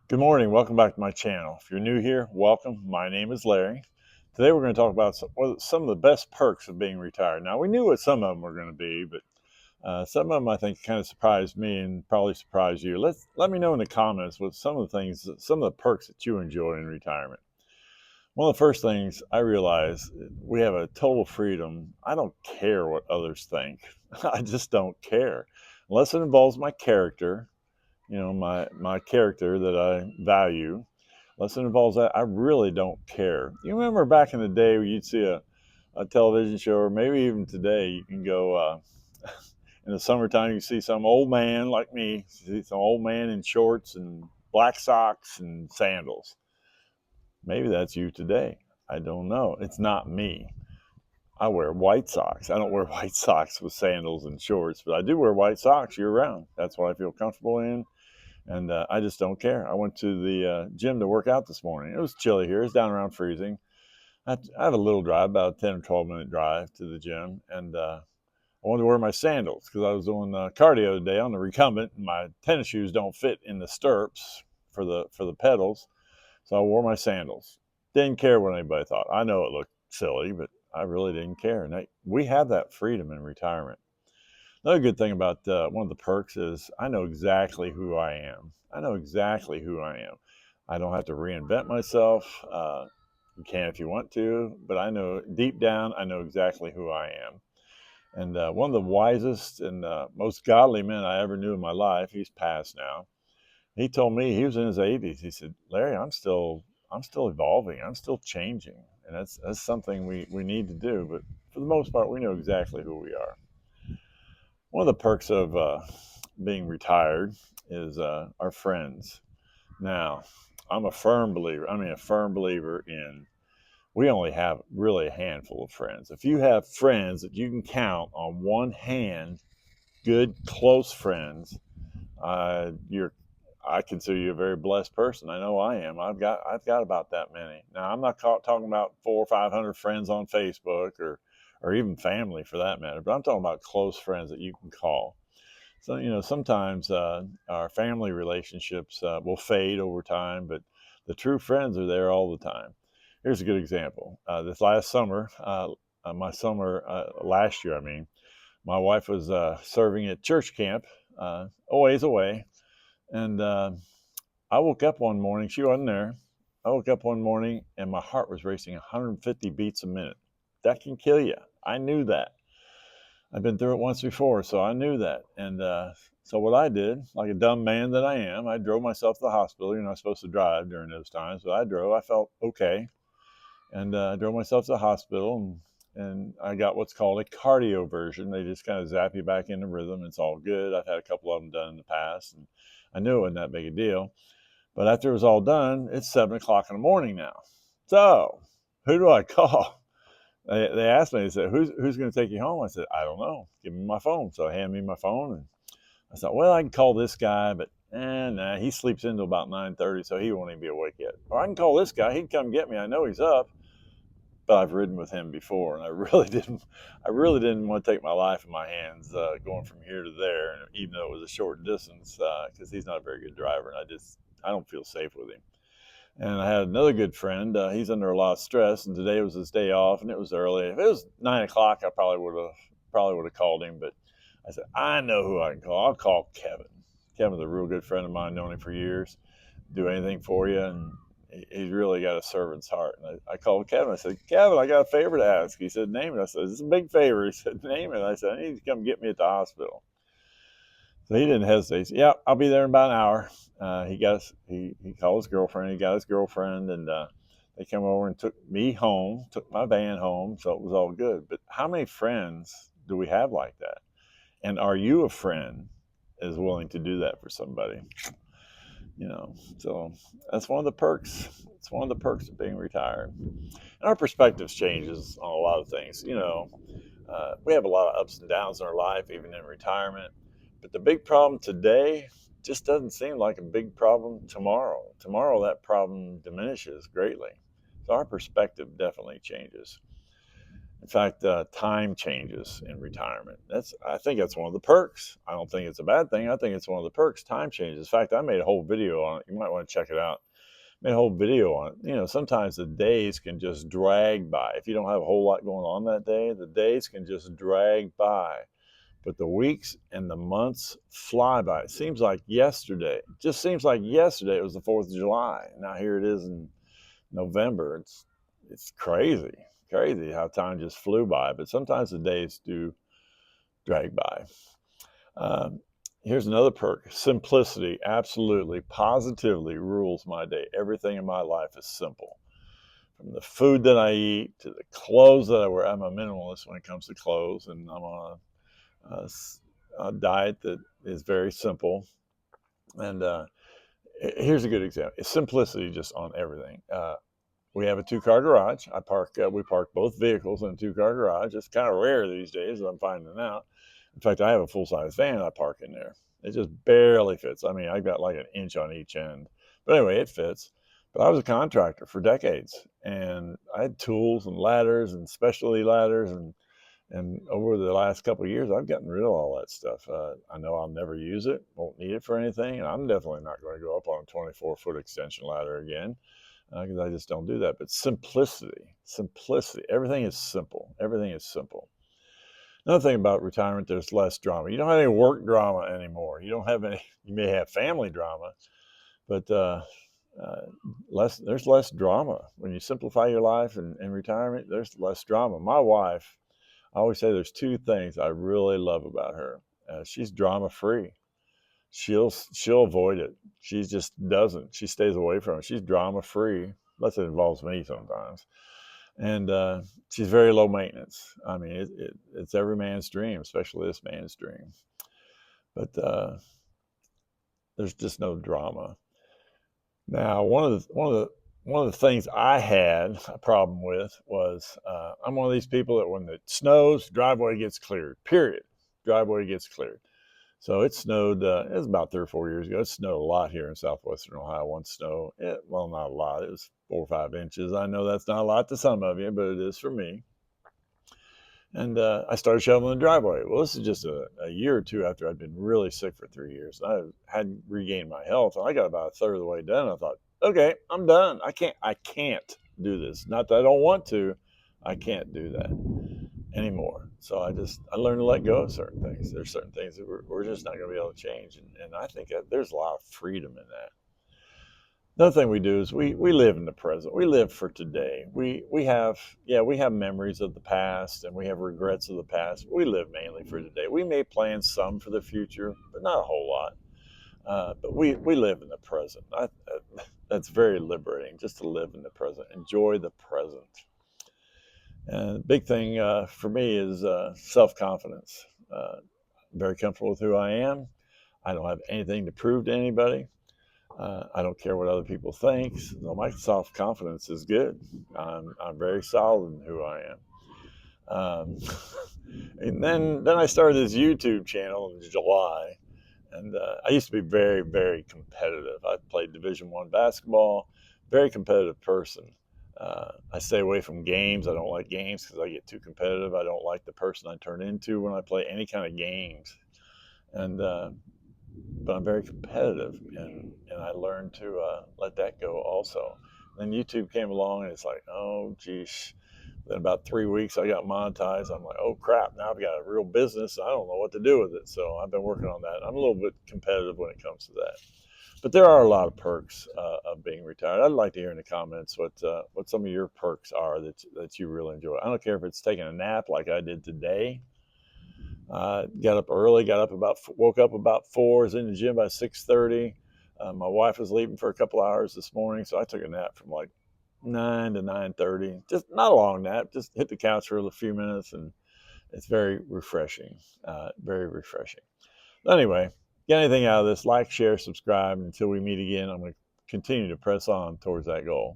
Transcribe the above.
Good morning. Welcome back to my channel. If you're new here, welcome. My name is Larry. Today we're going to talk about some of the best perks of being retired. Now, we knew what some of them were going to be, but some of them I think kind of surprised me and probably surprised you. Let me know in the comments what some of the things, some of the perks that you enjoy in retirement. One of the first things I realized, we have a total freedom. I don't care what others think. I just don't care. Unless it involves my character, my character that I value. Unless it involves that, I really don't care. You remember back in the day where you'd see a television show, or maybe even today, you can go in the summertime, you see some old man like me, see some old man in shorts and black socks and sandals. Maybe that's you today. I don't know. It's not me. I wear white socks. I don't wear white socks with sandals and shorts, but I do wear white socks year round. That's what I feel comfortable in. And I just don't care. I went to the gym to work out this morning. It was chilly here. It's down around freezing. I have a little drive, about a 10 or 12-minute drive to the gym. And I wanted to wear my sandals because I was doing cardio today on the recumbent. And my tennis shoes don't fit in the stirrups for the pedals. So I wore my sandals. Didn't care what anybody thought. I know it looked silly, but I really didn't care. And we have that freedom in retirement. Another good thing about one of the perks is I know exactly who I am. I know exactly who I am. I don't have to reinvent myself. You can if you want to, but I know deep down, I know exactly who I am. And one of the wisest and most godly men I ever knew in my life, he's passed now. He told me, he was in his 80s. He said, "Larry, I'm still evolving. I'm still changing, and that's something we need to do. But for the most part, we know exactly who we are." One of the perks of being retired is our friends. Now, I'm a firm believer. I mean, a firm believer in we only have really a handful of friends. If you have friends that you can count on one hand, good close friends, you're I consider you a very blessed person. I know I am. I've got about that many. Now I'm not talking about 400 or 500 friends on Facebook or even family for that matter, but I'm talking about close friends that you can call. So, sometimes our family relationships will fade over time, but the true friends are there all the time. Here's a good example. This last summer, my summer last year, I mean, my wife was serving at church camp a ways away. And I woke up one morning, she wasn't there. I woke up one morning and my heart was racing 150 beats a minute. That can kill you. I knew that. I've been through it once before, so I knew that. And so what I did, like a dumb man that I am, I drove myself to the hospital. You're not supposed to drive during those times, but I drove. I felt okay, and I drove myself to the hospital, and I got what's called a cardio version. They just kind of zap you back into rhythm. It's all good. I've had a couple of them done in the past, and I knew it wasn't that big a deal. But after it was all done, it's 7 o'clock in the morning now. So who do I call? They asked me, they said, who's going to take you home? I said, I don't know. Give me my phone. So I hand me my phone, and I thought, well, I can call this guy, but nah, he sleeps until about 9:30, so he won't even be awake yet. Or I can call this guy. He'd come get me. I know he's up, but I've ridden with him before, and I really didn't want to take my life in my hands going from here to there, and even though it was a short distance, because he's not a very good driver, and I don't feel safe with him. And I had another good friend. He's under a lot of stress, and today was his day off, and it was early. If it was 9 o'clock, I probably would have called him. But I said, I know who I can call. I'll call Kevin. Kevin's a real good friend of mine, known him for years. Do anything for you, and he's really got a servant's heart. And I called Kevin. I said, Kevin, I got a favor to ask. He said, name it. I said, it's a big favor. He said, name it. I said, I need you to come get me at the hospital. So he didn't hesitate. He said, yeah, I'll be there in about an hour. He called his girlfriend. He got his girlfriend, and they came over and took me home, took my van home. So it was all good. But how many friends do we have like that? And are you a friend is willing to do that for somebody? So that's one of the perks. It's one of the perks of being retired. And our perspectives changes on a lot of things. We have a lot of ups and downs in our life, even in retirement. But the big problem today just doesn't seem like a big problem tomorrow. Tomorrow, that problem diminishes greatly. So our perspective definitely changes. In fact, time changes in retirement. I think that's one of the perks. I don't think it's a bad thing. I think it's one of the perks. Time changes. In fact, I made a whole video on it. You might want to check it out. I made a whole video on it. Sometimes the days can just drag by. If you don't have a whole lot going on that day, the days can just drag by. But the weeks and the months fly by. It seems like yesterday. It just seems like yesterday it was the 4th of July. Now here it is in November. It's crazy how time just flew by. But sometimes the days do drag by. Here's another perk. Simplicity absolutely, positively rules my day. Everything in my life is simple. From the food that I eat to the clothes that I wear. I'm a minimalist when it comes to clothes, and I'm on a diet that is very simple. And here's a good example. It's simplicity just on everything. We have a 2-car garage. We park both vehicles in a 2-car garage. It's kind of rare these days, I'm finding out. In fact, I have a full-size van I park in there. It just barely fits. I mean, I've got like an inch on each end. But anyway, it fits. But I was a contractor for decades, and I had tools and ladders and specialty ladders, and over the last couple of years, I've gotten rid of all that stuff. I know I'll never use it, won't need it for anything, and I'm definitely not going to go up on a 24-foot extension ladder again, because I just don't do that. But simplicity, everything is simple. Everything is simple. Another thing about retirement, there's less drama. You don't have any work drama anymore. You don't have any. You may have family drama, but there's less drama. When you simplify your life in retirement, there's less drama. My wife, I always say there's 2 things I really love about her. She's drama free. She'll avoid it. She just doesn't. She stays away from it. She's drama free, unless it involves me sometimes. And she's very low maintenance. I mean, it's every man's dream, especially this man's dream. But there's just no drama. Now, one of the things I had a problem with was I'm one of these people that when it snows, driveway gets cleared. Period. Driveway gets cleared. So it snowed. It was about 3 or 4 years ago. It snowed a lot here in southwestern Ohio. One snow, well, not a lot. It was 4 or 5 inches. I know that's not a lot to some of you, but it is for me. And I started shoveling the driveway. Well, this is just a year or 2 after I'd been really sick for 3 years. I had regained my health, and I got about a third of the way done. I thought, okay, I'm done. I can't do this. Not that I don't want to. I can't do that anymore. So I learned to let go of certain things. There's certain things that we're just not going to be able to change. And I think that there's a lot of freedom in that. Another thing we do is we live in the present. We live for today. We have memories of the past and we have regrets of the past. We live mainly for today. We may plan some for the future, but not a whole lot. But we live in the present. That's very liberating, just to live in the present. Enjoy the present. And the big thing for me is self-confidence. I'm very comfortable with who I am. I don't have anything to prove to anybody. I don't care what other people think. So my self-confidence is good. I'm very solid in who I am. And then I started this YouTube channel in July. And I used to be very, very competitive. I played Division I basketball, very competitive person. I stay away from games. I don't like games because I get too competitive. I don't like the person I turn into when I play any kind of games. And but I'm very competitive, and I learned to let that go also. Then YouTube came along, and it's like, oh, geez. Then about 3 weeks, I got monetized. I'm like, oh, crap, now I've got a real business. I don't know what to do with it. So I've been working on that. I'm a little bit competitive when it comes to that. But there are a lot of perks of being retired. I'd like to hear in the comments what some of your perks are that you really enjoy. I don't care if it's taking a nap like I did today. Got up early, woke up about 4, was in the gym by 6:30. My wife was leaving for a couple hours this morning, so I took a nap from like 9 to 9:30. Just not a long nap, just hit the couch for a few minutes, and it's very refreshing, very refreshing. Anyway, get anything out of this, like, share, subscribe. Until we meet again, I'm going to continue to press on towards that goal.